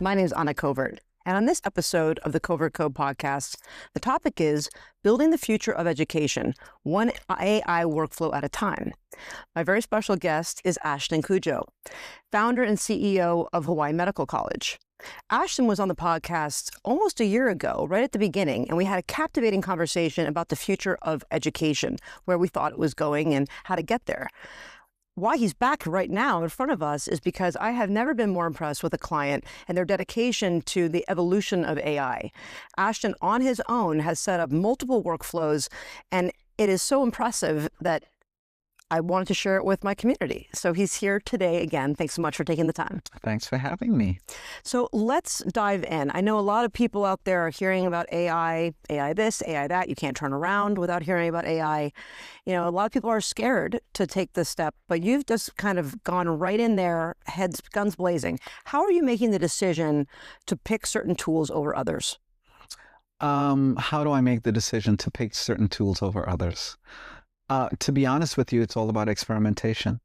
My name is Anna Covert, and on this episode of the Covert Code Podcast, the topic is building the future of education, one AI workflow at a time. My very special guest is Ashton Cudjoe, founder and CEO of Hawaii Medical College. Ashton was on the podcast almost a year ago, right at the beginning, and we had a captivating conversation about the future of education, where we thought it was going and how to get there. Why he's back right now in front of us is because I have never been more impressed with a client and their dedication to the evolution of AI. Ashton, on his own, has set up multiple workflows, and it is so impressive that I wanted to share it with my community. So he's here today again. Thanks so much for taking the time. Thanks for having me. So let's dive in. I know a lot of people out there are hearing about AI this, AI that. You can't turn around without hearing about AI. You know, a lot of people are scared to take this step, but you've just kind of gone right in there, guns blazing. How are you making the decision to pick certain tools over others? How do I make the decision to pick certain tools over others? To be honest with you, it's all about experimentation.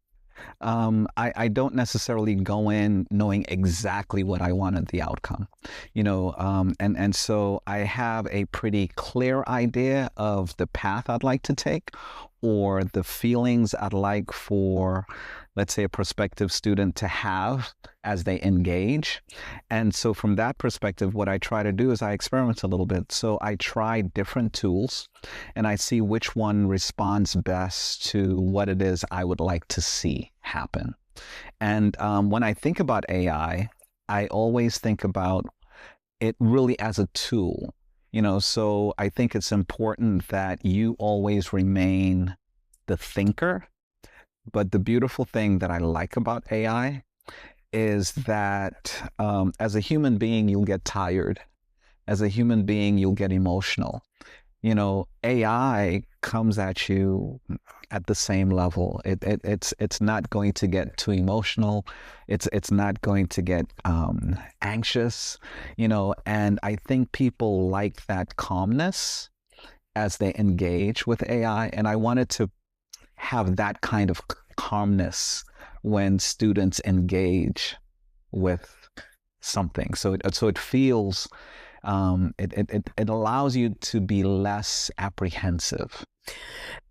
I don't necessarily go in knowing exactly what I wanted the outcome, and so I have a pretty clear idea of the path I'd like to take or the feelings I'd like for, let's say, a prospective student to have as they engage. And so from that perspective, what I try to do is I experiment a little bit. So I try different tools and I see which one responds best to what it is I would like to see happen. And when I think about AI, I always think about it really as a tool. So I think it's important that you always remain the thinker. But the beautiful thing that I like about AI is that as a human being, you'll get tired. As a human being, you'll get emotional. AI comes at you at the same level. It's not going to get too emotional. It's not going to get anxious, and I think people like that calmness as they engage with AI. And I wanted to have that kind of calmness when students engage with something. So it feels, it allows you to be less apprehensive.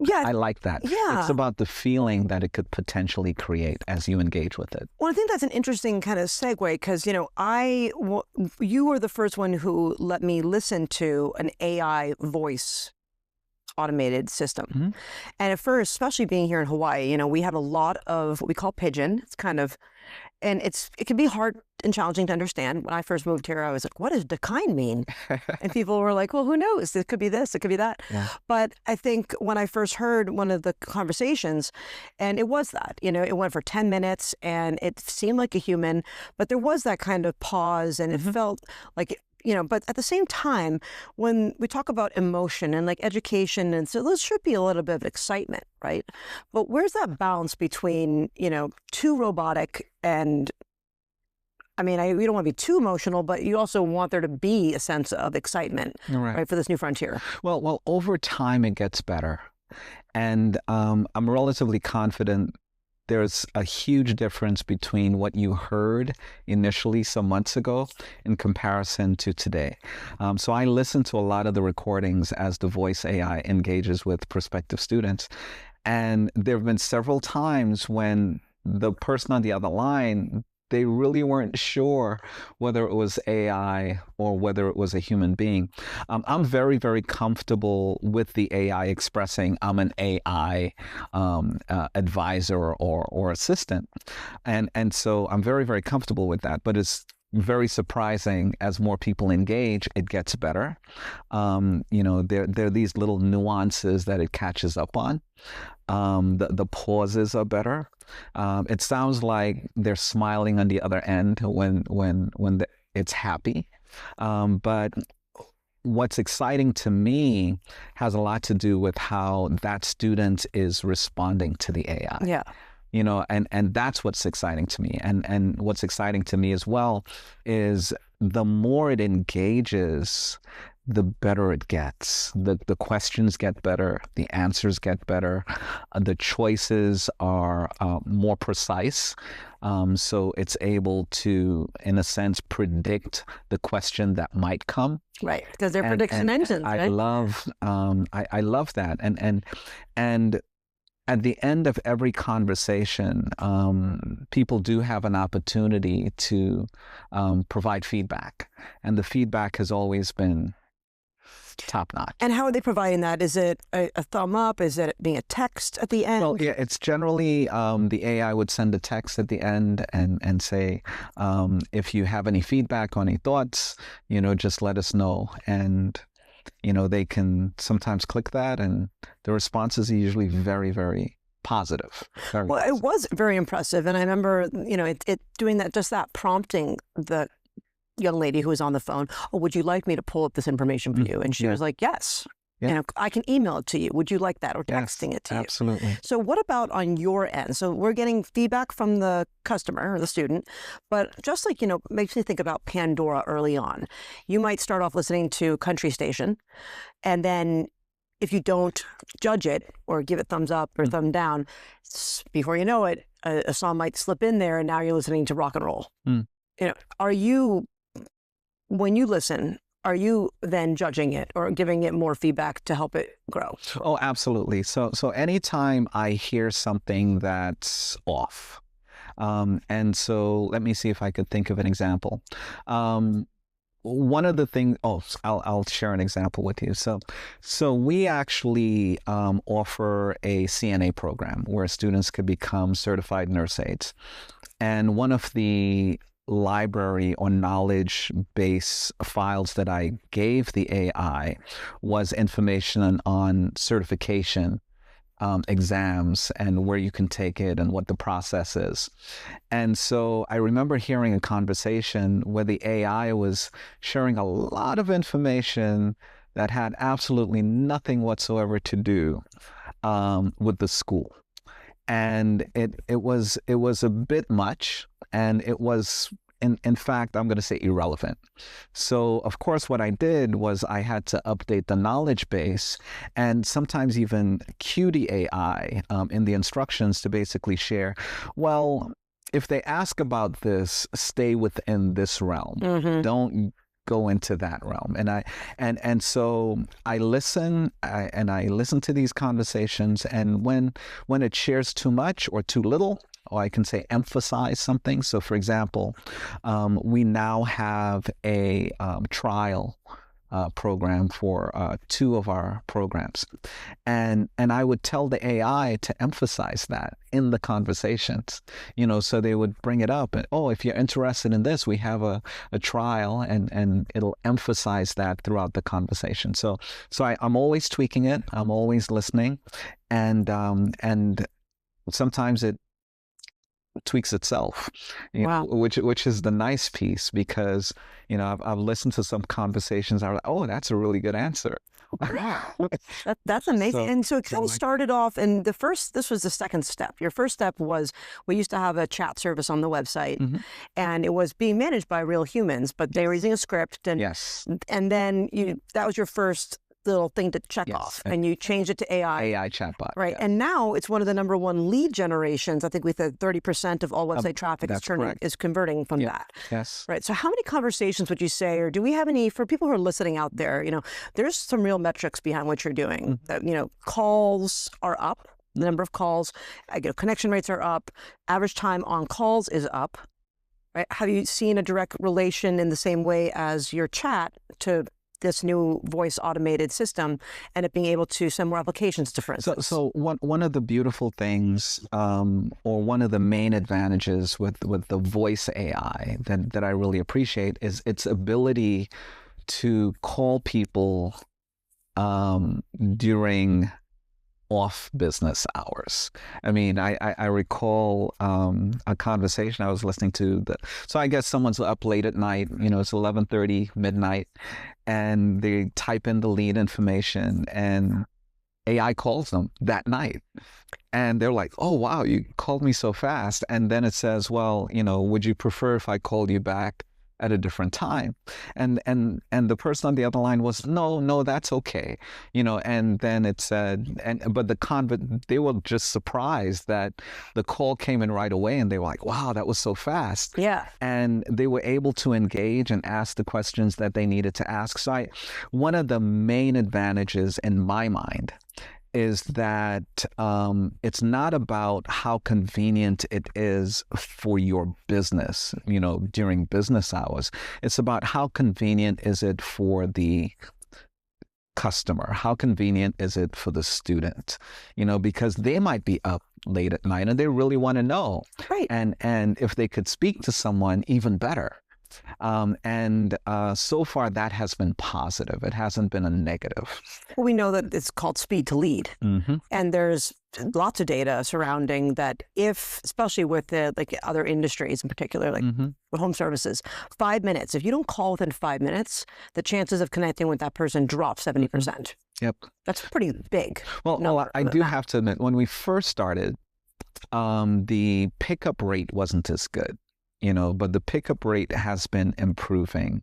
Yeah, I like that. Yeah. It's about the feeling that it could potentially create as you engage with it. Well, I think that's an interesting kind of segue because, you were the first one who let me listen to an AI voice automated system. Mm-hmm. And at first, especially being here in Hawaii, we have a lot of what we call pigeon. It's kind of, and it can be hard and challenging to understand. When I first moved here, I was like, what does decline mean? And people were like, well, who knows? It could be this, it could be that. Yeah. But I think when I first heard one of the conversations, and it was that, it went for 10 minutes and it seemed like a human, but there was that kind of pause and it felt like, but at the same time, when we talk about emotion and like education, and so there should be a little bit of excitement, right? But where's that balance between, too robotic and, we don't want to be too emotional, but you also want there to be a sense of excitement, right, for this new frontier. Well, over time it gets better. And I'm relatively confident there's a huge difference between what you heard initially some months ago in comparison to today. So I listen to a lot of the recordings as the voice AI engages with prospective students. And there have been several times when the person on the other line, they really weren't sure whether it was AI or whether it was a human being. I'm very, very comfortable with the AI expressing I'm an AI advisor or assistant. And so I'm very, very comfortable with that. But it's very surprising as more people engage, it gets better. There are these little nuances that it catches up on. The pauses are better. It sounds like they're smiling on the other end when it's happy. But what's exciting to me has a lot to do with how that student is responding to the AI. Yeah. And that's what's exciting to me. And what's exciting to me as well is the more it engages, the better it gets. The questions get better, the answers get better, the choices are more precise. So it's able to, in a sense, predict the question that might come. Right, because they're prediction engines. I right? love that, and at the end of every conversation, people do have an opportunity to provide feedback, and the feedback has always been top notch. And how are they providing that? Is it a thumb up? Is it being a text at the end? Well, yeah, it's generally the AI would send a text at the end and say, if you have any feedback or any thoughts, just let us know. And, they can sometimes click that, and the responses are usually very, very positive. Well, it was very impressive. And I remember, it doing that, just that prompting the young lady who was on the phone, oh, would you like me to pull up this information for you? And she was like, yes. Yeah. I can email it to you. Would you like that? Or texting it to you? Absolutely. So what about on your end? So we're getting feedback from the customer or the student, but just like, makes me think about Pandora early on. You might start off listening to country station, and then if you don't judge it or give it thumbs up or thumb down, before you know it, a song might slip in there, and now you're listening to rock and roll. Are you, when you listen, are you then judging it or giving it more feedback to help it grow? Oh, absolutely. So anytime I hear something that's off, and so let me see if I could think of an example. One of the things, I'll share an example with you. So we actually offer a CNA program where students could become certified nurse aides. And one of the library or knowledge base files that I gave the AI was information on certification exams and where you can take it and what the process is. And so I remember hearing a conversation where the AI was sharing a lot of information that had absolutely nothing whatsoever to do with the school. And it was a bit much, and it was, in fact, I'm going to say irrelevant. So, of course, what I did was I had to update the knowledge base and sometimes even cue the AI in the instructions to basically share, well, if they ask about this, stay within this realm. Don't go into that realm. And so I listen, and I listen to these conversations, and when it shares too much or too little, or I can say emphasize something. So for example, we now have a trial program for 2 of our programs. And I would tell the AI to emphasize that in the conversations, so they would bring it up. And, if you're interested in this, we have a trial, and it'll emphasize that throughout the conversation. So I'm always tweaking it. I'm always listening. And sometimes it tweaks itself, Wow. which is the nice piece, because I've listened to some conversations. I was like, that's a really good answer. That's amazing. And so it kind of started off, and this was the second step. Your first step was, we used to have a chat service on the website, and it was being managed by real humans, but they were using a script, and and then that was your first little thing to check off, and you changed it to AI chatbot, right? And now it's one of the #1 lead generations. I think we said 30% of all website traffic is converting from that. Right. So how many conversations would you say, or do we have any, for people who are listening out there? There's some real metrics behind what you're doing. Calls are up. The number of calls, connection rates are up. Average time on calls is up. Right. Have you seen a direct relation in the same way as your chat to this new voice automated system, and it being able to send more applications to, for instance? So one of the beautiful things, or one of the main advantages with the voice AI that I really appreciate, is its ability to call people during off business hours. I mean, I recall a conversation I was listening to. So I guess someone's up late at night, it's 11:30, midnight, and they type in the lead information, and AI calls them that night. And they're like, oh, wow, you called me so fast. And then it says, well, would you prefer if I called you back at a different time. And the person on the other line was, no, that's okay. And then it said, but they were just surprised that the call came in right away, and they were like, wow, that was so fast. Yeah. And they were able to engage and ask the questions that they needed to ask. So one of the main advantages in my mind is that it's not about how convenient it is for your business, during business hours. It's about how convenient is it for the customer? How convenient is it for the student? Because they might be up late at night and they really want to know. Right. And if they could speak to someone, even better. So far that has been positive. It hasn't been a negative. Well, we know that it's called speed to lead. Mm-hmm. And there's lots of data surrounding that, especially with the other industries in particular, like home services, 5 minutes. If you don't call within 5 minutes, the chances of connecting with that person drop 70%. Yep. That's pretty big. Well, I do have to admit, when we first started, the pickup rate wasn't as good. But the pickup rate has been improving,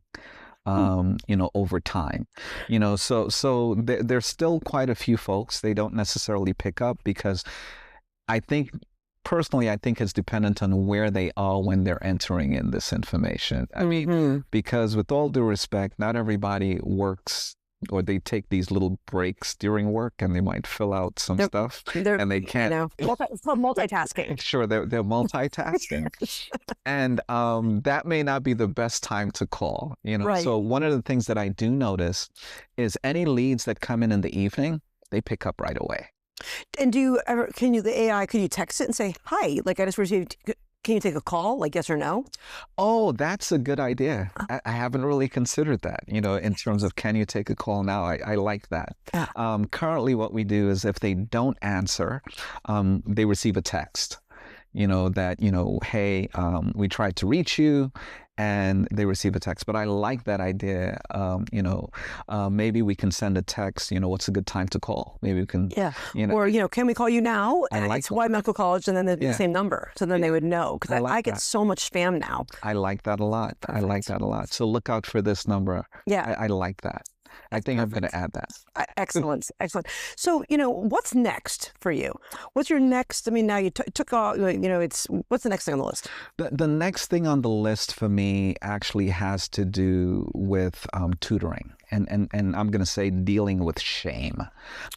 over time, so there's still quite a few folks, they don't necessarily pick up because personally, I think it's dependent on where they are when they're entering in this information. I mean, because with all due respect, not everybody works, or they take these little breaks during work and they might fill out some stuff and they can't. It's called multitasking. Sure, they're multitasking. And that may not be the best time to call, Right. So one of the things that I do notice is any leads that come in the evening, they pick up right away. And do you ever, can you text it and say, hi, I just received, can you take a call, yes or no? Oh, that's a good idea. I haven't really considered that, in terms of can you take a call now? I like that. Yeah. Currently, what we do is if they don't answer, they receive a text, that, hey, we tried to reach you, and they receive a text. But I like that idea. Maybe we can send a text, what's a good time to call? Maybe we can, or, can we call you now? I like it's White Medical College, and then the same number. So then they would know, because I get so much spam now. I like that a lot. Perfect. I like that a lot. So look out for this number. Yeah. I like that. I think I'm going to add that. Excellent. Excellent. So, what's next for you? What's your next? I mean, now you took off, what's the next thing on the list? The next thing on the list for me actually has to do with tutoring. And I'm going to say dealing with shame.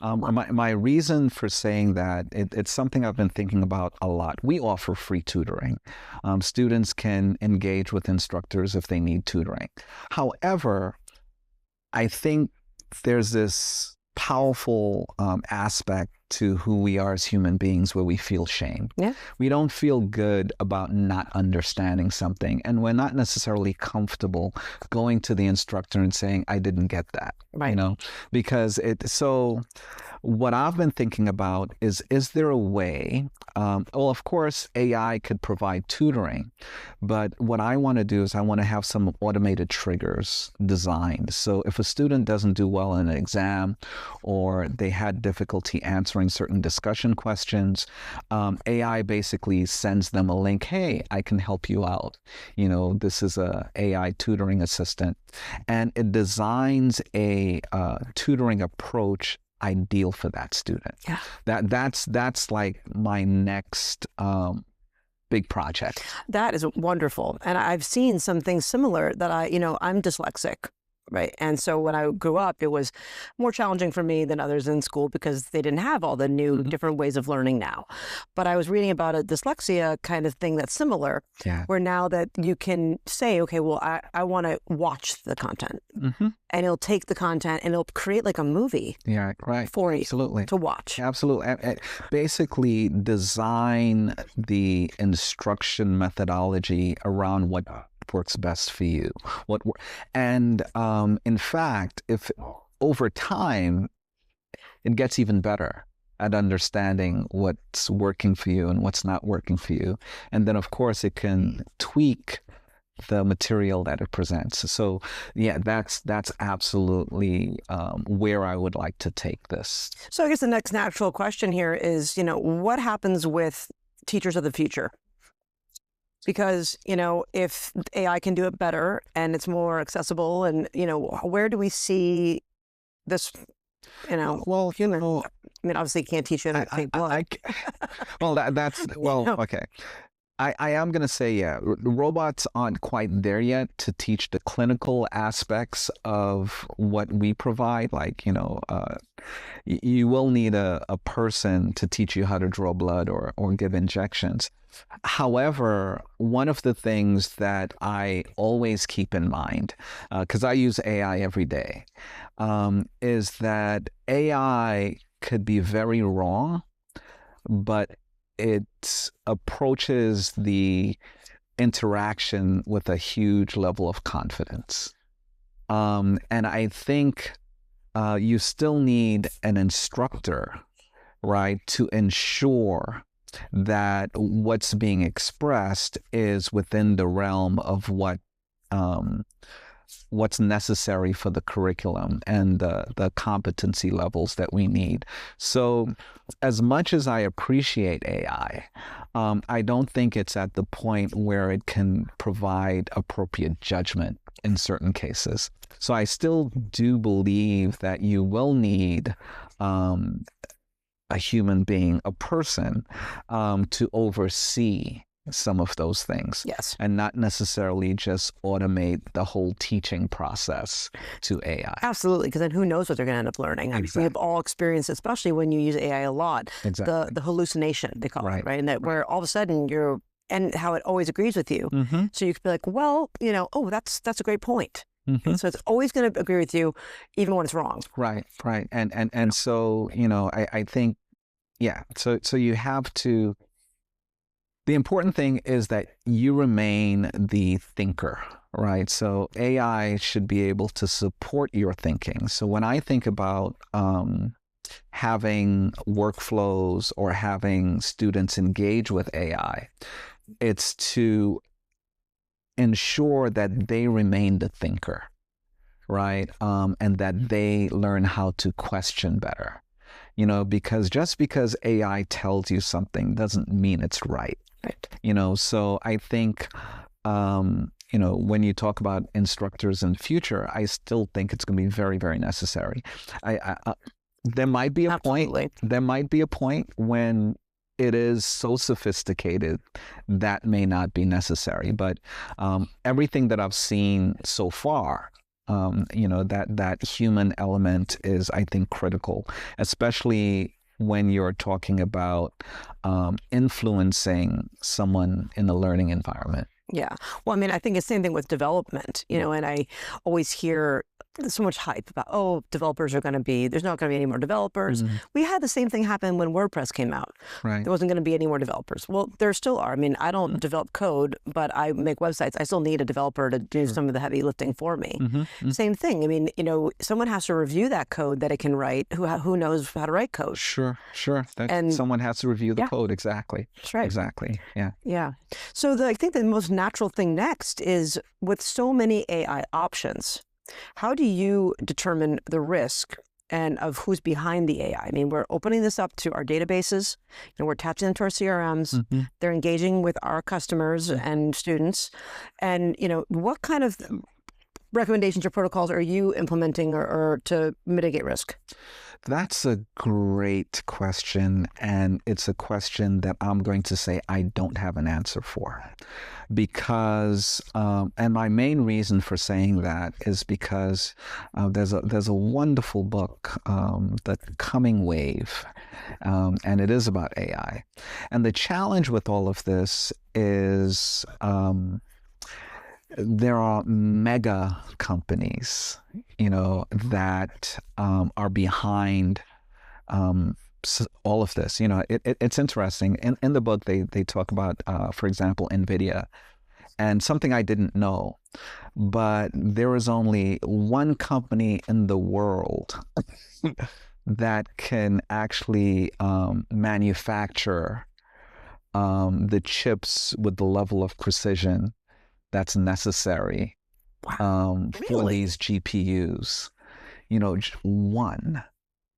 My reason for saying that, it's something I've been thinking about a lot. We offer free tutoring. Students can engage with instructors if they need tutoring. However, I think there's this powerful aspect to who we are as human beings where we feel shame. Yeah. We don't feel good about not understanding something, and we're not necessarily comfortable going to the instructor and saying, I didn't get that. Right. Because so what I've been thinking about is there a way, well, of course, AI could provide tutoring, but what I want to do is I want to have some automated triggers designed. So if a student doesn't do well in an exam, or they had difficulty answering certain discussion questions, AI basically sends them a link. Hey, I can help you out. This is a AI tutoring assistant, and it designs a tutoring approach ideal for that student. Yeah. That's like my next big project. That is wonderful. And I've seen some things similar that I'm dyslexic. Right. And so when I grew up, it was more challenging for me than others in school because they didn't have all the new different ways of learning now. But I was reading about a dyslexia kind of thing that's similar, where now that you can say, okay, well, I want to watch the content, and it'll take the content and it'll create like a movie for you to watch. Absolutely. Basically design the instruction methodology around what works best for you. And in fact, if over time it gets even better at understanding what's working for you and what's not working for you, and then of course it can tweak the material that it presents. So yeah, that's absolutely where I would like to take this. So I guess the next natural question here is, what happens with teachers of the future? Because, if AI can do it better and it's more accessible and, where do we see this, Well, human? I mean, obviously you can't teach you how to take blood. Okay. I am going to say, yeah, robots aren't quite there yet to teach the clinical aspects of what we provide. Like, you will need a person to teach you how to draw blood or give injections. However, one of the things that I always keep in mind, because I use AI every day, is that AI could be very wrong, but it approaches the interaction with a huge level of confidence. And I think you still need an instructor, right, to ensure that what's being expressed is within the realm of what's necessary for the curriculum and the competency levels that we need. So as much as I appreciate AI, I don't think it's at the point where it can provide appropriate judgment in certain cases. So I still do believe that you will need a human being, a person, to oversee some of those things. Yes. And not necessarily just automate the whole teaching process to AI. Absolutely, because then who knows what they're going to end up learning. Exactly. We have all experienced, especially when you use AI a lot, Exactly. the hallucination, they call Right. it, right? And that where all of a sudden and how it always agrees with you. Mm-hmm. So you could be like, well, that's a great point. Mm-hmm. So it's always going to agree with you, even when it's wrong. Right. And so, I think, yeah, so you have to, the important thing is that you remain the thinker, right? So AI should be able to support your thinking. So when I think about having workflows or having students engage with AI, it's to ensure that they remain the thinker, right? And that they learn how to question better. Because just because AI tells you something doesn't mean it's right. Right. So I think, when you talk about instructors in the future, I still think it's going to be very, very necessary. There might be a Absolutely. point. There might be a point when it is so sophisticated that may not be necessary. But everything that I've seen so far, that human element is, I think, critical, especially when you're talking about influencing someone in a learning environment. Yeah. Well, I mean, I think it's the same thing with development, and I always hear so much hype about, developers there's not going to be any more developers. Mm-hmm. We had the same thing happen when WordPress came out. Right. There wasn't going to be any more developers. Well, there still are. I mean, I don't develop code, but I make websites. I still need a developer to do some of the heavy lifting for me. Mm-hmm. Same thing. I mean, someone has to review that code that it can write. Who knows how to write code? Sure. And someone has to review the code. Exactly. That's right. Exactly. Yeah. Yeah. So I think the most natural thing next is, with so many AI options, how do you determine the risk and of who's behind the AI? I mean, we're opening this up to our databases, we're attaching them to our CRMs. Mm-hmm. They're engaging with our customers and students. And, what kind of recommendations or protocols are you implementing or to mitigate risk? That's a great question, and it's a question that I'm going to say I don't have an answer for, because and my main reason for saying that is because there's a wonderful book, The Coming Wave, and it is about AI, and the challenge with all of this is there are mega companies, that are behind all of this. It's interesting. In the book, they talk about, for example, NVIDIA, and something I didn't know, but there is only one company in the world that can actually manufacture the chips with the level of precision that's necessary for Really? these GPUs. One.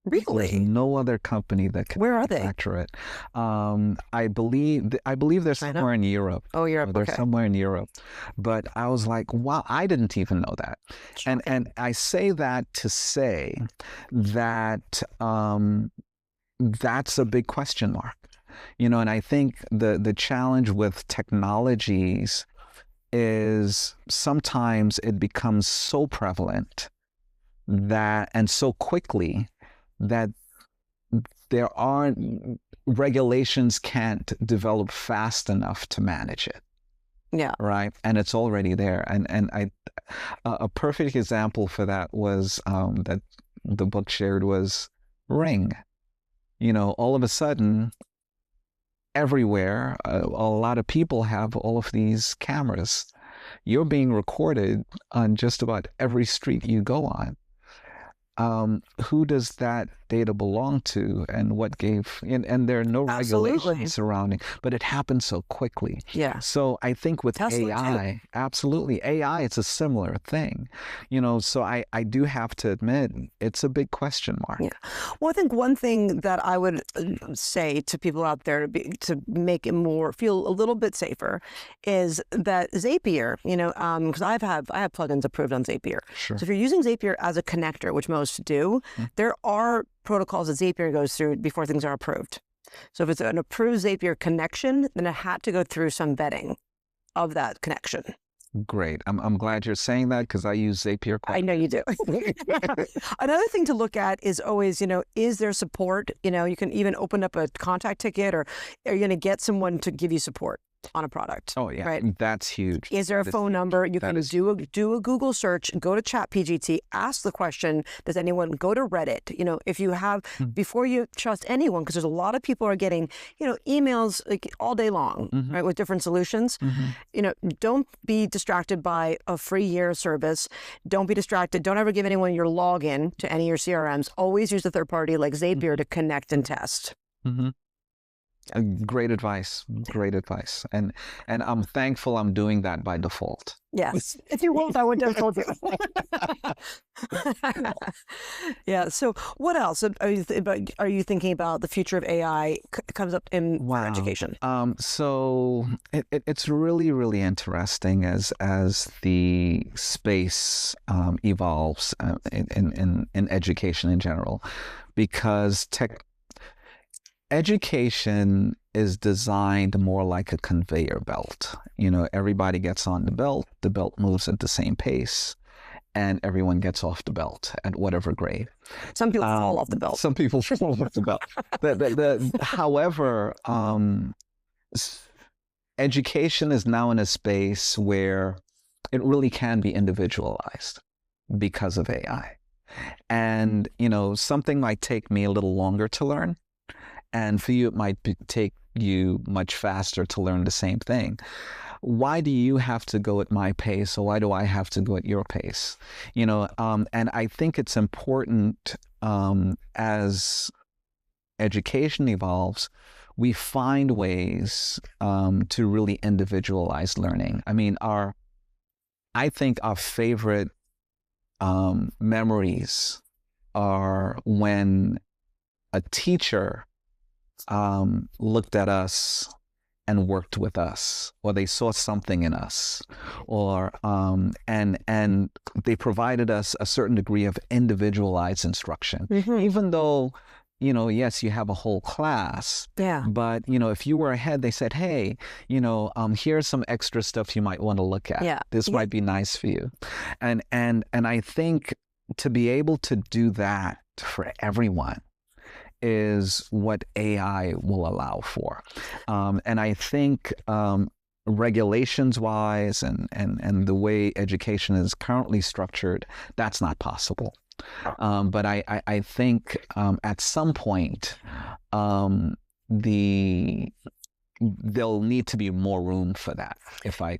There's Really? no other company that can Where are they? manufacture it. I believe they're China? somewhere in Europe. Oh, Europe. They're Okay. somewhere in Europe. But I was like, wow, I didn't even know that. And I say that to say that that's a big question mark. And I think the challenge with technologies is sometimes it becomes so prevalent and so quickly that regulations can't develop fast enough to manage it. Yeah. Right. And it's already there. And a perfect example for that was that the book shared was Ring. All of a sudden, everywhere, a lot of people have all of these cameras. You're being recorded on just about every street you go on. Who does that data belong to, and what and there are no regulations surrounding, but it happens so quickly. Yeah. So I think with Tesla AI, too. absolutely, AI, it's a similar thing, so I do have to admit, it's a big question mark. Yeah. Well, I think one thing that I would say to people out there to make it feel a little bit safer is that Zapier, because I have plugins approved on Zapier. Sure. So if you're using Zapier as a connector, which most do, there are protocols that Zapier goes through before things are approved. So if it's an approved Zapier connection, then it had to go through some vetting of that connection. Great. I'm glad you're saying that, because I use Zapier quite. I know you do. Another thing to look at is always, is there support? You can even open up a contact ticket, or are you going to get someone to give you support on a product? Oh, yeah. Right? That's huge. Is there a phone number? You can do a Google search, go to ChatGPT, ask the question, does anyone go to Reddit? If you have, before you trust anyone, because there's a lot of people are getting, emails like all day long, right, with different solutions. Don't be distracted by a free year service. Don't be distracted. Don't ever give anyone your login to any of your CRMs. Always use a third party like Zapier to connect and test. Great advice. And I'm thankful I'm doing that by default. Yes. If you won't, I wouldn't have told you. Yeah. So what else are you thinking about the future of AI comes up in education? So it's really, really interesting as the space evolves in education in general, because education is designed more like a conveyor belt. Everybody gets on the belt moves at the same pace, and everyone gets off the belt at whatever grade. Some people fall off the belt. Some people fall off the belt. However, education is now in a space where it really can be individualized because of AI. And, something might take me a little longer to learn, and for you, it might take you much faster to learn the same thing. Why do you have to go at my pace, or why do I have to go at your pace? And I think it's important as education evolves, we find ways to really individualize learning. I mean, I think our favorite memories are when a teacher looked at us and worked with us, or they saw something in us, or and they provided us a certain degree of individualized instruction. Even though, yes, you have a whole class, but if you were ahead, they said, hey, here's some extra stuff you might want to look at. This might be nice for you. And I think to be able to do that for everyone is what AI will allow for. And I think regulations-wise and the way education is currently structured, that's not possible. But I think at some point there'll need to be more room for that, if I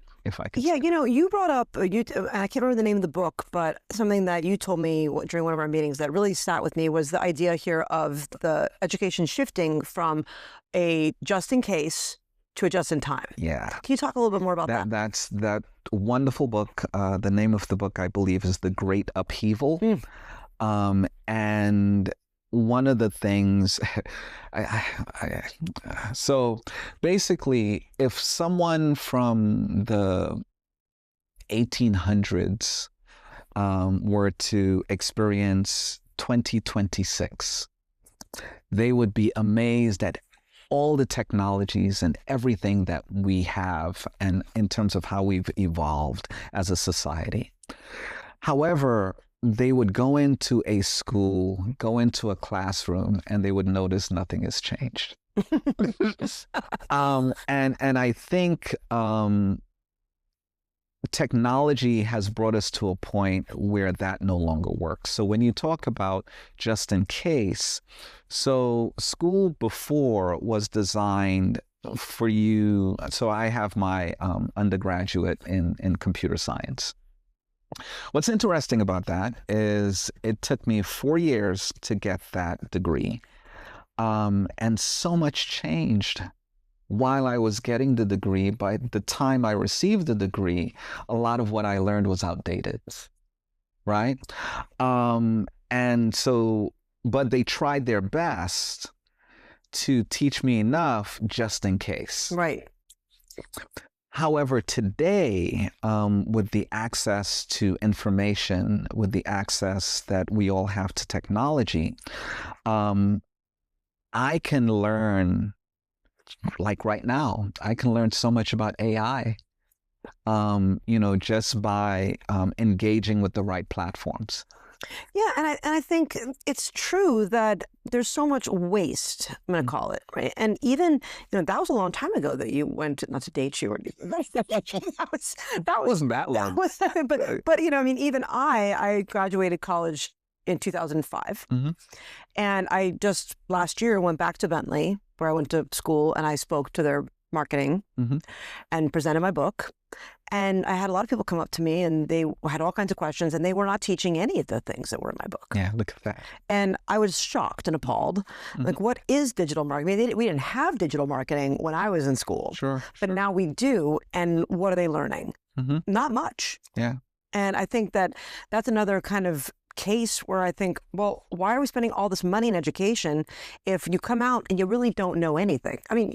could. Yeah, you brought up, I can't remember the name of the book, but something that you told me during one of our meetings that really sat with me was the idea here of the education shifting from a just in case to a just in time. Yeah. Can you talk a little bit more about that? That's that wonderful book. The name of the book, I believe, is The Great Upheaval. And one of the things, so basically, if someone from the 1800s were to experience 2026, they would be amazed at all the technologies and everything that we have, and in terms of how we've evolved as a society. However, they would go into a school, go into a classroom, and they would notice nothing has changed. And I think technology has brought us to a point where that no longer works. So when you talk about just in case, so school before was designed for you. So I have my undergraduate in computer science. What's interesting about that is it took me 4 years to get that degree. And so much changed while I was getting the degree. By the time I received the degree, a lot of what I learned was outdated, right? And so, but they tried their best to teach me enough just in case. Right. However, today, with the access to information, with the access that we all have to technology, I can learn, like right now, I can learn so much about AI, just by engaging with the right platforms. Yeah, and I think it's true that there's so much waste, I'm going to call it, right? And even, that was a long time ago that you went, not to date you or anything. that wasn't that long. But even I graduated college in 2005. Mm-hmm. And I just last year went back to Bentley, where I went to school, and I spoke to their marketing and presented my book. And I had a lot of people come up to me, and they had all kinds of questions, and they were not teaching any of the things that were in my book. Yeah, look at that. And I was shocked and appalled. Like, what is digital marketing? I mean, we didn't have digital marketing when I was in school. Sure. But now we do. And what are they learning? Not much. Yeah. And I think that that's another kind of case where I think, well, why are we spending all this money in education if you come out and you really don't know anything? I mean,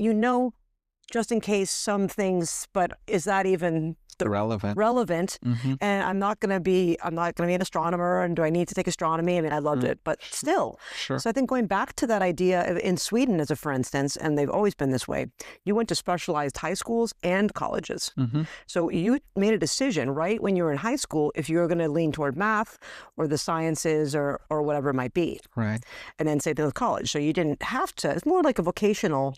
just in case some things, but is that even relevant? And I'm not going to be an astronomer, and do I need to take astronomy? I mean, I loved it, but still. Sure. So I think going back to that idea of, in Sweden, as a for instance, and they've always been this way, you went to specialized high schools and colleges. So you made a decision right when you were in high school if you were going to lean toward math or the sciences or whatever it might be. Right. And then same thing with college. So you didn't have to. It's more like a vocational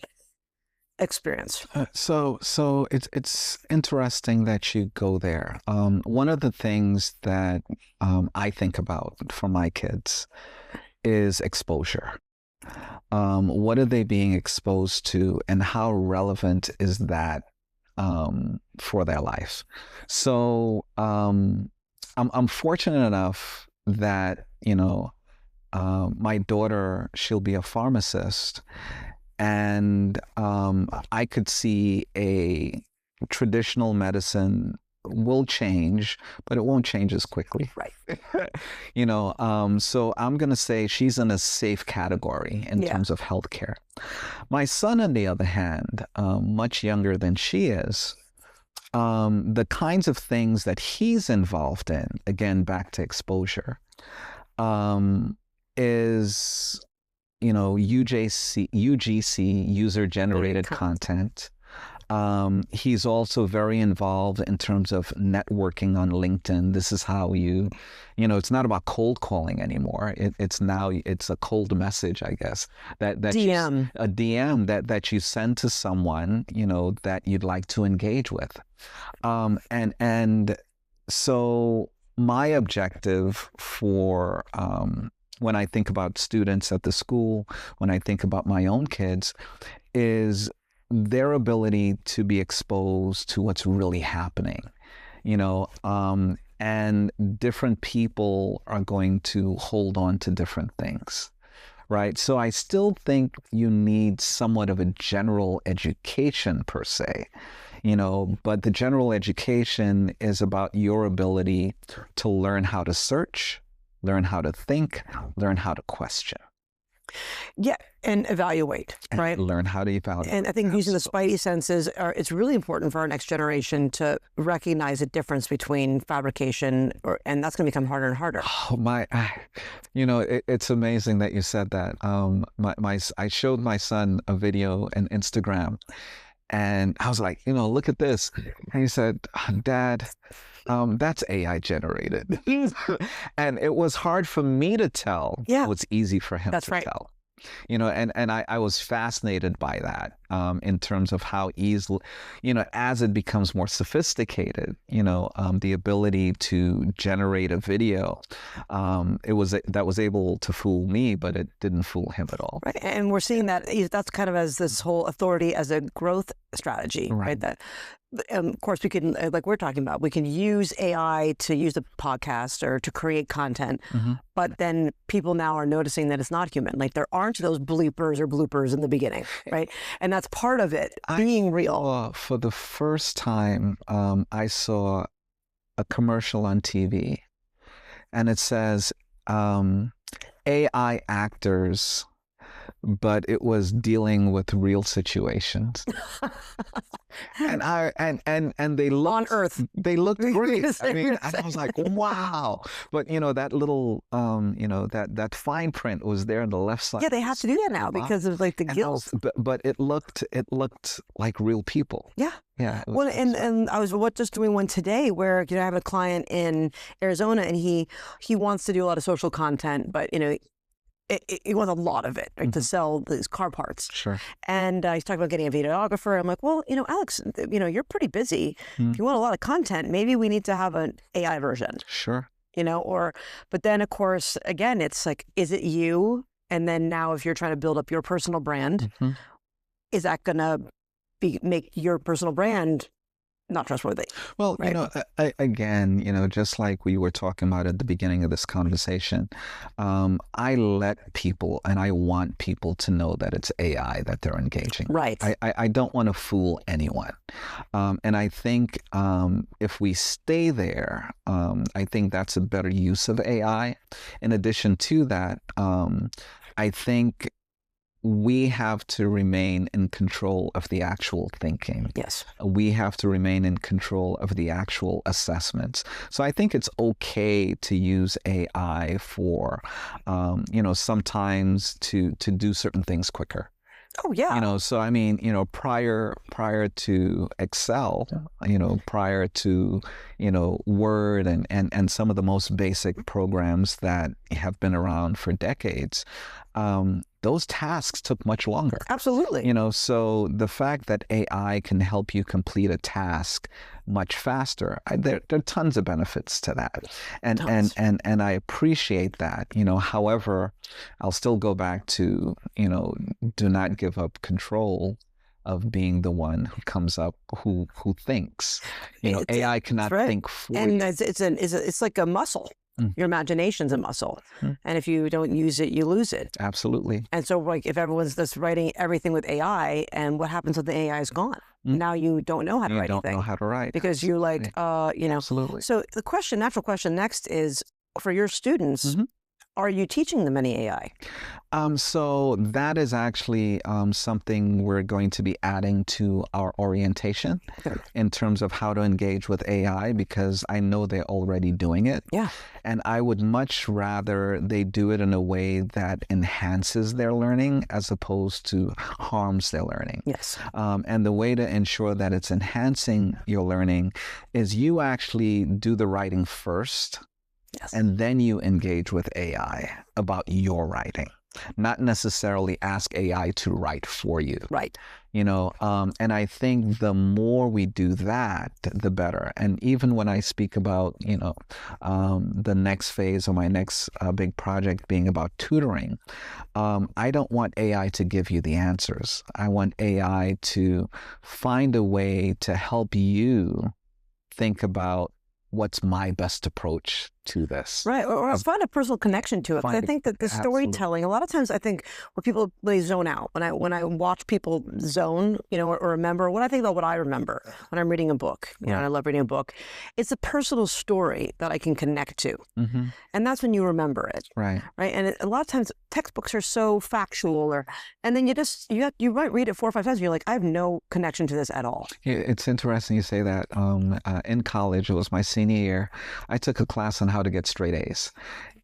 experience. So it's interesting that you go there. One of the things that I think about for my kids is exposure. What are they being exposed to, and how relevant is that for their life? So I'm fortunate enough that my daughter, she'll be a pharmacist. And I could see a traditional medicine will change, but it won't change as quickly. Right. So I'm going to say she's in a safe category in terms of healthcare. My son, on the other hand, much younger than she is, the kinds of things that he's involved in, again, back to exposure, is UGC, user-generated content. He's also very involved in terms of networking on LinkedIn. This is how it's not about cold calling anymore. It's a cold message, I guess. That DM. A DM that you send to someone, that you'd like to engage with. And so my objective for when I think about students at the school, when I think about my own kids, is their ability to be exposed to what's really happening, and different people are going to hold on to different things, right? So I still think you need somewhat of a general education per se, but the general education is about your ability to learn how to search, learn how to think, learn how to question. Yeah, and evaluate, and right? learn how to evaluate. And I think using the spidey senses, it's really important for our next generation to recognize the difference between fabrication, and that's going to become harder and harder. Oh, it's amazing that you said that. I showed my son a video on Instagram, and I was like, look at this. And he said, Dad, that's AI generated. And it was hard for me to tell. Yeah. It was easy for him That's to right. tell. And I was fascinated by that in terms of how easily, as it becomes more sophisticated, the ability to generate a video, that was able to fool me, but it didn't fool him at all. Right. And we're seeing that's kind of as this whole authority as a growth strategy, right? That, of course, we can, like we're talking about, we can use AI to use the podcast or to create content, but then people now are noticing that it's not human. Like there aren't those bleepers or bloopers in the beginning, right? And that's part of it, being real. For the first time, I saw a commercial on TV, and it says AI actors, but it was dealing with real situations. and they looked on Earth. They looked great. And I was like, wow. But that little that fine print was there on the left side. Yeah, they have to do that now because of like the gills. But it looked like real people. Yeah. Yeah. Well, and I was just doing one today where I have a client in Arizona, and he wants to do a lot of social content, but he wants a lot of it, right, to sell these car parts. Sure. And he's talking about getting a videographer. I'm like, well, Alex, you're pretty busy. If you want a lot of content, maybe we need to have an AI version. Sure. But then of course, again, it's like, is it you? And then now if you're trying to build up your personal brand, is that going to make your personal brand not trustworthy? Well, right? Again, just like we were talking about at the beginning of this conversation, I let people and I want people to know that it's AI that they're engaging. Right. I don't want to fool anyone. And I think if we stay there, I think that's a better use of AI. In addition to that, I think we have to remain in control of the actual thinking. Yes. We have to remain in control of the actual assessments. So I think it's okay to use AI for, sometimes to do certain things quicker. Oh, yeah. So I mean, prior to Excel, prior to, Word and some of the most basic programs that have been around for decades, those tasks took much longer. Absolutely. So the fact that AI can help you complete a task much faster, there are tons of benefits to that. And I appreciate that. However, I'll still go back to, do not give up control of being the one who comes up, who thinks. AI cannot think for you. And it's like a muscle. Your imagination's a muscle. And if you don't use it, you lose it. Absolutely. And so like if everyone's just writing everything with AI, and what happens when the AI is gone? Now you don't know how to write anything. You don't know how to write. Because you're like, Absolutely. So the natural question next is, for your students, are you teaching them any AI? So that is actually something we're going to be adding to our orientation in terms of how to engage with AI, because I know they're already doing it. Yeah. And I would much rather they do it in a way that enhances their learning as opposed to harms their learning. Yes. And the way to ensure that it's enhancing your learning is you actually do the writing first. Yes. And then you engage with AI about your writing, not necessarily ask AI to write for you. Right. And I think the more we do that, the better. And even when I speak about, the next phase or my next big project being about tutoring, I don't want AI to give you the answers. I want AI to find a way to help you think about what's my best approach to this. Right, or find a personal connection to it. I think that the storytelling, a lot of times I think when people, they zone out, when I watch people zone, or remember, when I think about what I remember when I'm reading a book, and I love reading a book, it's a personal story that I can connect to. And that's when you remember it. Right. And a lot of times textbooks are so factual, and then you might read it 4 or 5 times and you're like, I have no connection to this at all. It's interesting you say that. In college, it was my senior year, I took a class on how to get straight A's.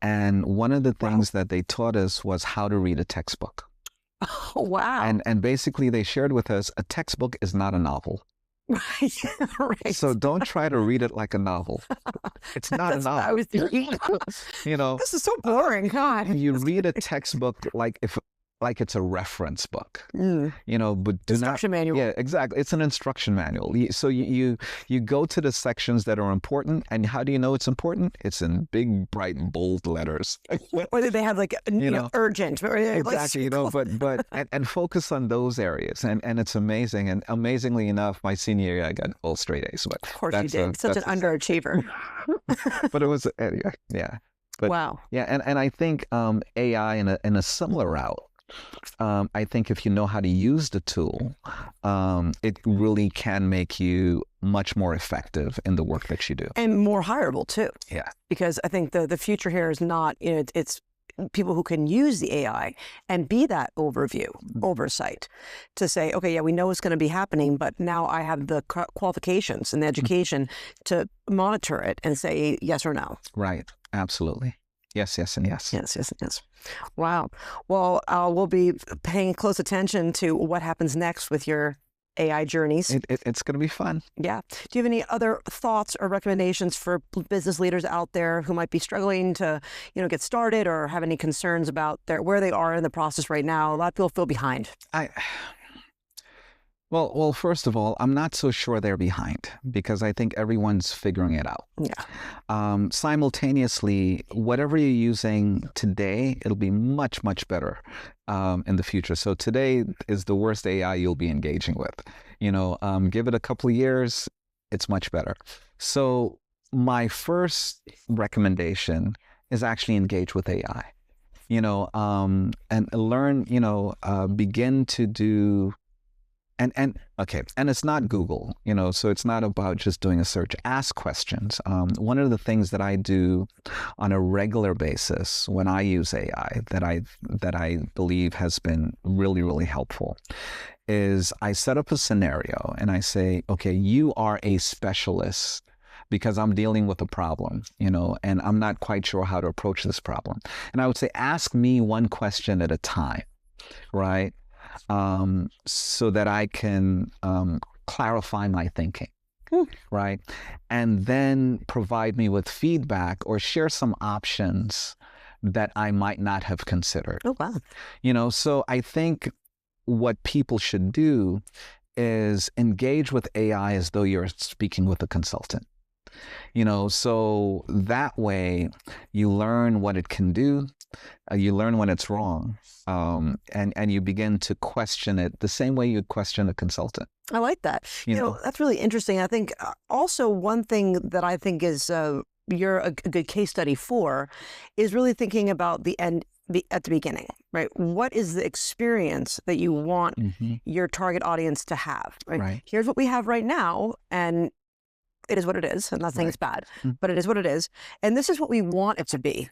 And one of the things that they taught us was how to read a textbook. Oh, wow. And basically they shared with us, a textbook is not a novel. Right. So don't try to read it like a novel. It's not a novel. I was thinking. This is so boring. God. You read a textbook like it's a reference book, but do instruction manual. Yeah, exactly. It's an instruction manual. So you go to the sections that are important, and how do you know it's important? It's in big, bright, bold letters. Or they have urgent. Exactly. But focus on those areas, and it's amazing. And amazingly enough, my senior year I got all straight A's. But of course you did. Such an underachiever. But it was anyway. Yeah. But, wow. Yeah, and I think AI in a similar route. I think if you know how to use the tool, it really can make you much more effective in the work that you do. And more hireable too. Yeah. Because I think the future here is not, it's people who can use the AI and be that oversight to say, okay, yeah, we know it's going to be happening, but now I have the qualifications and the education to monitor it and say yes or no. Right. Absolutely. Yes, and yes. Yes. Wow. Well, we'll be paying close attention to what happens next with your AI journeys. It's going to be fun. Yeah. Do you have any other thoughts or recommendations for business leaders out there who might be struggling to, get started or have any concerns about where they are in the process right now? A lot of people feel behind. Well, first of all, I'm not so sure they're behind because I think everyone's figuring it out. Yeah. Simultaneously, whatever you're using today, it'll be much, much better in the future. So today is the worst AI you'll be engaging with. Give it a couple of years, it's much better. So my first recommendation is actually engage with AI. And learn. Begin to do. And it's not Google, so it's not about just doing a search. Ask questions. One of the things that I do on a regular basis when I use AI that I believe has been really, really helpful is I set up a scenario and I say, okay, you are a specialist because I'm dealing with a problem, and I'm not quite sure how to approach this problem. And I would say, ask me one question at a time, right? So that I can clarify my thinking, right? And then provide me with feedback or share some options that I might not have considered. Oh, wow. So I think what people should do is engage with AI as though you're speaking with a consultant. So that way you learn what it can do, you learn when it's wrong, and you begin to question it the same way you'd question a consultant. I like that. That's really interesting. I think also one thing that I think is you're a good case study for is really thinking about the end at the beginning, right? What is the experience that you want your target audience to have, right? Here's what we have right now, and it is what it is. I'm not saying it's bad, but it is what it is. And this is what we want it to be.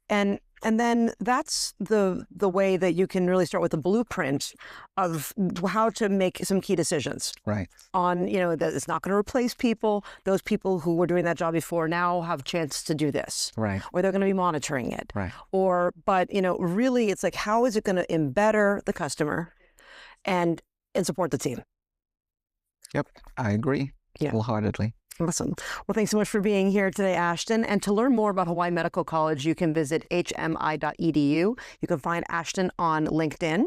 And then that's the way that you can really start with a blueprint of how to make some key decisions. Right. On, that it's not going to replace people. Those people who were doing that job before now have a chance to do this. Right. Or they're going to be monitoring it. Right. But really it's like, how is it going to embetter the customer and support the team? Yep. I agree. Yeah. Wholeheartedly. Awesome. Well, thanks so much for being here today, Ashton. And to learn more about Hawaii Medical College, you can visit hmi.edu. You can find Ashton on LinkedIn.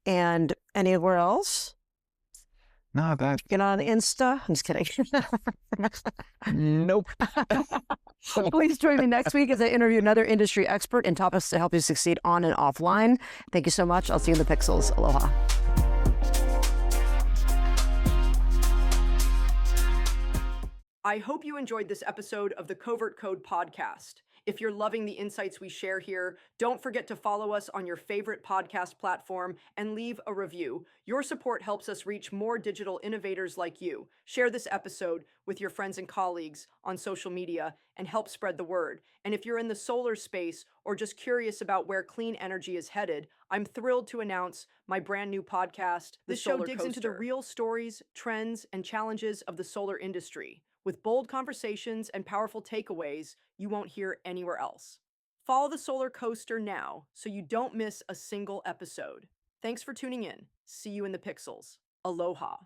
And anywhere else? No, Get on Insta. I'm just kidding. Nope. Please join me next week as I interview another industry expert in topics to help you succeed on and offline. Thank you so much. I'll see you in the pixels. Aloha. I hope you enjoyed this episode of the Covert Code Podcast. If you're loving the insights we share here, don't forget to follow us on your favorite podcast platform and leave a review. Your support helps us reach more digital innovators like you. Share this episode with your friends and colleagues on social media and help spread the word. And if you're in the solar space or just curious about where clean energy is headed, I'm thrilled to announce my brand new podcast, The Solar Coaster. This show digs into the real stories, trends, and challenges of the solar industry, with bold conversations and powerful takeaways you won't hear anywhere else. Follow the Solar Coaster now so you don't miss a single episode. Thanks for tuning in. See you in the pixels. Aloha.